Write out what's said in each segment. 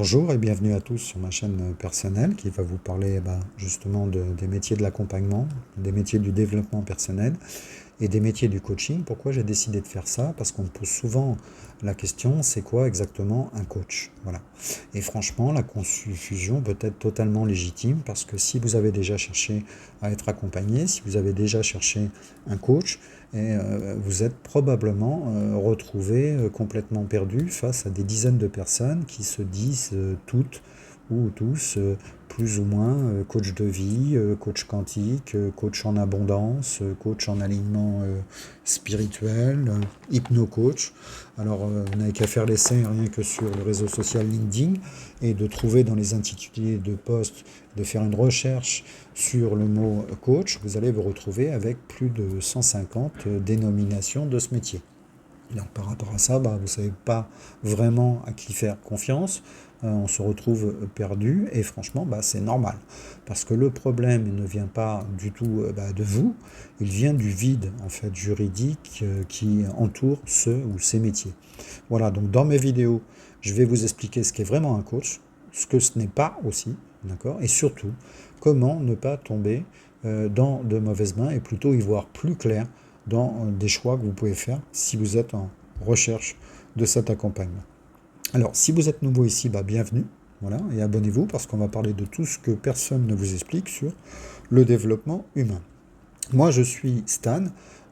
Bonjour et bienvenue à tous sur ma chaîne personnelle qui va vous parler justement des métiers de l'accompagnement, des métiers du développement personnel et des métiers du coaching. Pourquoi j'ai décidé de faire ça? Parce qu'on me pose souvent la question, c'est quoi exactement un coach? Voilà. Et franchement, la confusion peut être totalement légitime parce que si vous avez déjà cherché à être accompagné, si vous avez déjà cherché un coach, vous êtes probablement retrouvé complètement perdu face à des dizaines de personnes qui se disent toutes ou tous plus ou moins coach de vie, coach quantique, coach en abondance, coach en alignement spirituel, hypno-coach. Alors, vous n'avez qu'à faire l'essai rien que sur le réseau social LinkedIn et de trouver dans les intitulés de posts, de faire une recherche sur le mot coach, vous allez vous retrouver avec plus de 150 dénominations de ce métier. Donc par rapport à ça, vous ne savez pas vraiment à qui faire confiance, on se retrouve perdu et franchement c'est normal. Parce que le problème ne vient pas du tout de vous, il vient du vide en fait juridique qui entoure ce ou ces métiers. Voilà, donc dans mes vidéos, je vais vous expliquer ce qu'est vraiment un coach, ce que ce n'est pas aussi, d'accord, et surtout comment ne pas tomber dans de mauvaises mains et plutôt y voir plus clair dans des choix que vous pouvez faire si vous êtes en recherche de cet accompagnement. Alors, si vous êtes nouveau ici, bienvenue, voilà, et abonnez-vous parce qu'on va parler de tout ce que personne ne vous explique sur le développement humain. Moi, je suis Stan,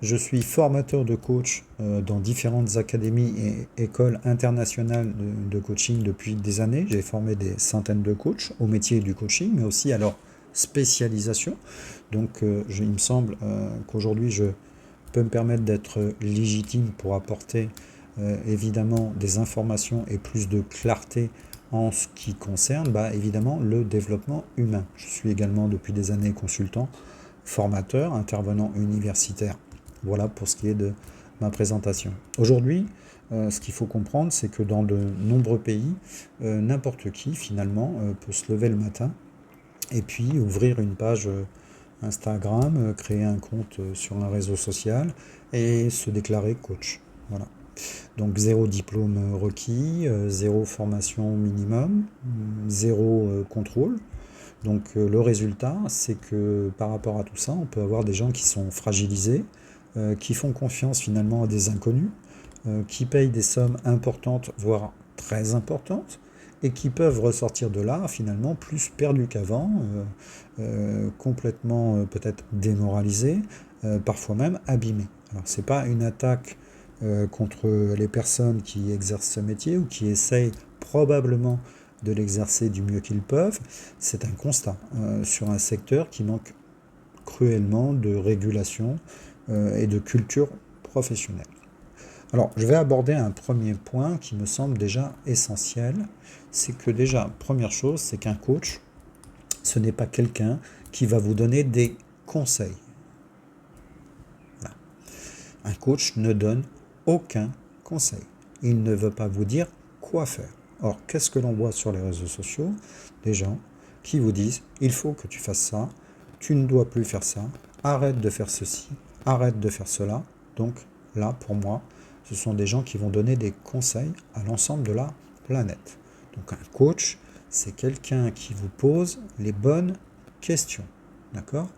je suis formateur de coach dans différentes académies et écoles internationales de coaching depuis des années. J'ai formé des centaines de coachs au métier du coaching, mais aussi à leur spécialisation. Donc, il me semble qu'aujourd'hui, je peut me permettre d'être légitime pour apporter évidemment des informations et plus de clarté en ce qui concerne évidemment le développement humain. Je suis également depuis des années consultant, formateur, intervenant universitaire. Voilà pour ce qui est de ma présentation. Aujourd'hui, ce qu'il faut comprendre, c'est que dans de nombreux pays, n'importe qui finalement peut se lever le matin et puis ouvrir une page Instagram, créer un compte sur un réseau social et se déclarer coach. Voilà. Donc zéro diplôme requis, zéro formation minimum, zéro contrôle. Donc le résultat, c'est que par rapport à tout ça, on peut avoir des gens qui sont fragilisés, qui font confiance finalement à des inconnus, qui payent des sommes importantes, voire très importantes, et qui peuvent ressortir de là finalement plus perdus qu'avant, complètement peut-être démoralisés, parfois même abîmés. Alors c'est pas une attaque contre les personnes qui exercent ce métier ou qui essayent probablement de l'exercer du mieux qu'ils peuvent, c'est un constat sur un secteur qui manque cruellement de régulation et de culture professionnelle. Alors, je vais aborder un premier point qui me semble déjà essentiel. C'est que déjà, première chose, c'est qu'un coach, ce n'est pas quelqu'un qui va vous donner des conseils. Voilà. Un coach ne donne aucun conseil. Il ne veut pas vous dire quoi faire. Or, qu'est-ce que l'on voit sur les réseaux sociaux? Des gens qui vous disent, il faut que tu fasses ça, tu ne dois plus faire ça, arrête de faire ceci, arrête de faire cela. Donc là, pour moi, ce sont des gens qui vont donner des conseils à l'ensemble de la planète. Donc un coach, c'est quelqu'un qui vous pose les bonnes questions, d'accord?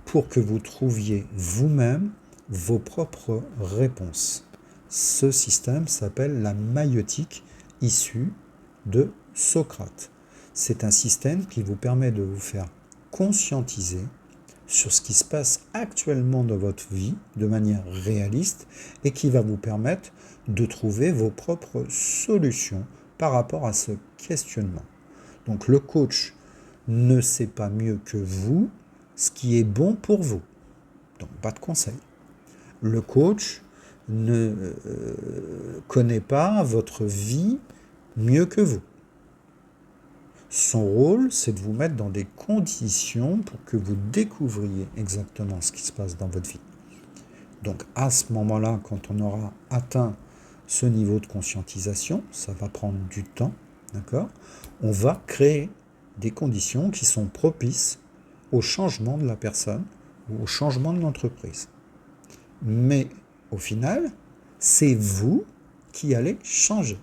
Pour que vous trouviez vous-même vos propres réponses. Ce système s'appelle la maïeutique, issue de Socrate. C'est un système qui vous permet de vous faire conscientiser sur ce qui se passe actuellement dans votre vie de manière réaliste et qui va vous permettre de trouver vos propres solutions par rapport à ce questionnement. Donc le coach ne sait pas mieux que vous ce qui est bon pour vous. Donc pas de conseil. Le coach ne connaît pas votre vie mieux que vous. Son rôle, c'est de vous mettre dans des conditions pour que vous découvriez exactement ce qui se passe dans votre vie. Donc à ce moment-là, quand on aura atteint ce niveau de conscientisation, ça va prendre du temps, d'accord? On va créer des conditions qui sont propices au changement de la personne ou au changement de l'entreprise. Mais au final, c'est vous qui allez changer.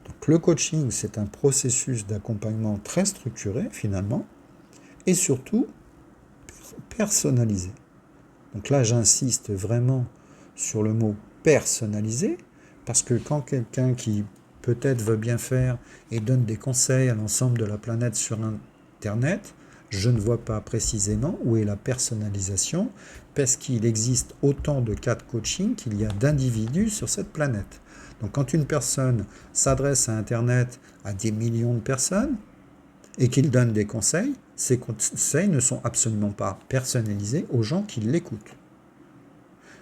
Donc Donc le coaching, c'est un processus d'accompagnement très structuré finalement, et surtout personnalisé. Donc là, j'insiste vraiment sur le mot personnalisé, parce que quand quelqu'un qui peut-être veut bien faire et donne des conseils à l'ensemble de la planète sur Internet, je ne vois pas précisément où est la personnalisation, parce qu'il existe autant de cas de coaching qu'il y a d'individus sur cette planète. Donc quand une personne s'adresse à Internet à des millions de personnes et qu'il donne des conseils, ces conseils ne sont absolument pas personnalisés aux gens qui l'écoutent.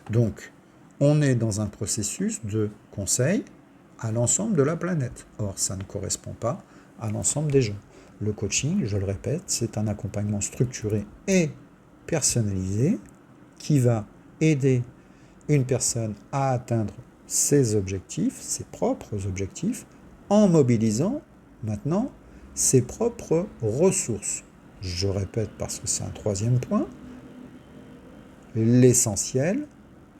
Donc, on est dans un processus de conseil à l'ensemble de la planète. Or, ça ne correspond pas à l'ensemble des gens. Le coaching, je le répète, c'est un accompagnement structuré et personnalisé qui va aider une personne à atteindre ses objectifs, ses propres objectifs, en mobilisant maintenant ses propres ressources. Je répète parce que c'est un troisième point. L'essentiel,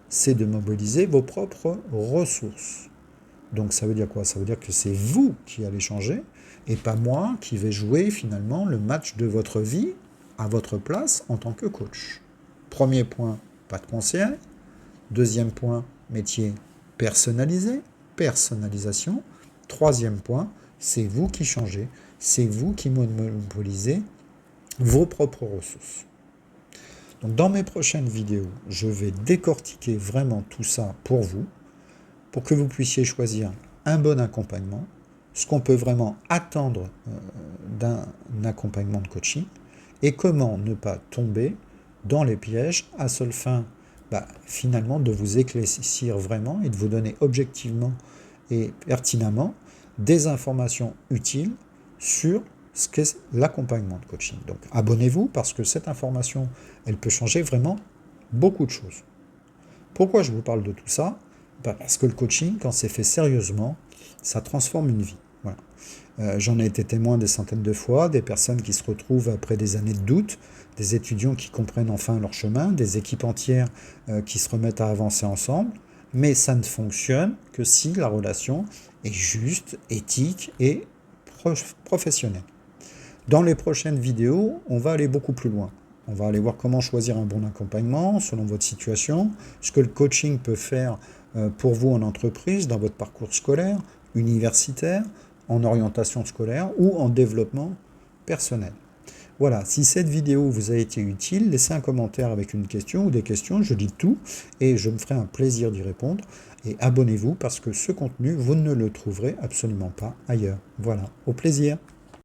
c'est de mobiliser vos propres ressources. Donc ça veut dire quoi? Ça veut dire que c'est vous qui allez changer et pas moi qui vais jouer finalement le match de votre vie à votre place en tant que coach. Premier point, pas de conseil. Deuxième point, métier personnalisé, personnalisation. Troisième point, c'est vous qui changez, c'est vous qui mobilisez vos propres ressources. Donc dans mes prochaines vidéos, je vais décortiquer vraiment tout ça pour vous, pour que vous puissiez choisir un bon accompagnement, ce qu'on peut vraiment attendre d'un accompagnement de coaching, et comment ne pas tomber dans les pièges à seule fin finalement de vous éclaircir vraiment et de vous donner objectivement et pertinemment des informations utiles sur ce qu'est l'accompagnement de coaching. Donc abonnez-vous parce que cette information, elle peut changer vraiment beaucoup de choses. Pourquoi je vous parle de tout ça? Parce que le coaching, quand c'est fait sérieusement, ça transforme une vie. Voilà. J'en ai été témoin des centaines de fois, des personnes qui se retrouvent après des années de doute, des étudiants qui comprennent enfin leur chemin, des équipes entières qui se remettent à avancer ensemble, mais ça ne fonctionne que si la relation est juste, éthique et professionnelle. Dans les prochaines vidéos, on va aller beaucoup plus loin. On va aller voir comment choisir un bon accompagnement selon votre situation, ce que le coaching peut faire pour vous en entreprise, dans votre parcours scolaire, universitaire, en orientation scolaire ou en développement personnel. Voilà, si cette vidéo vous a été utile, laissez un commentaire avec une question ou des questions, je lis tout et je me ferai un plaisir d'y répondre. Et abonnez-vous parce que ce contenu, vous ne le trouverez absolument pas ailleurs. Voilà, au plaisir.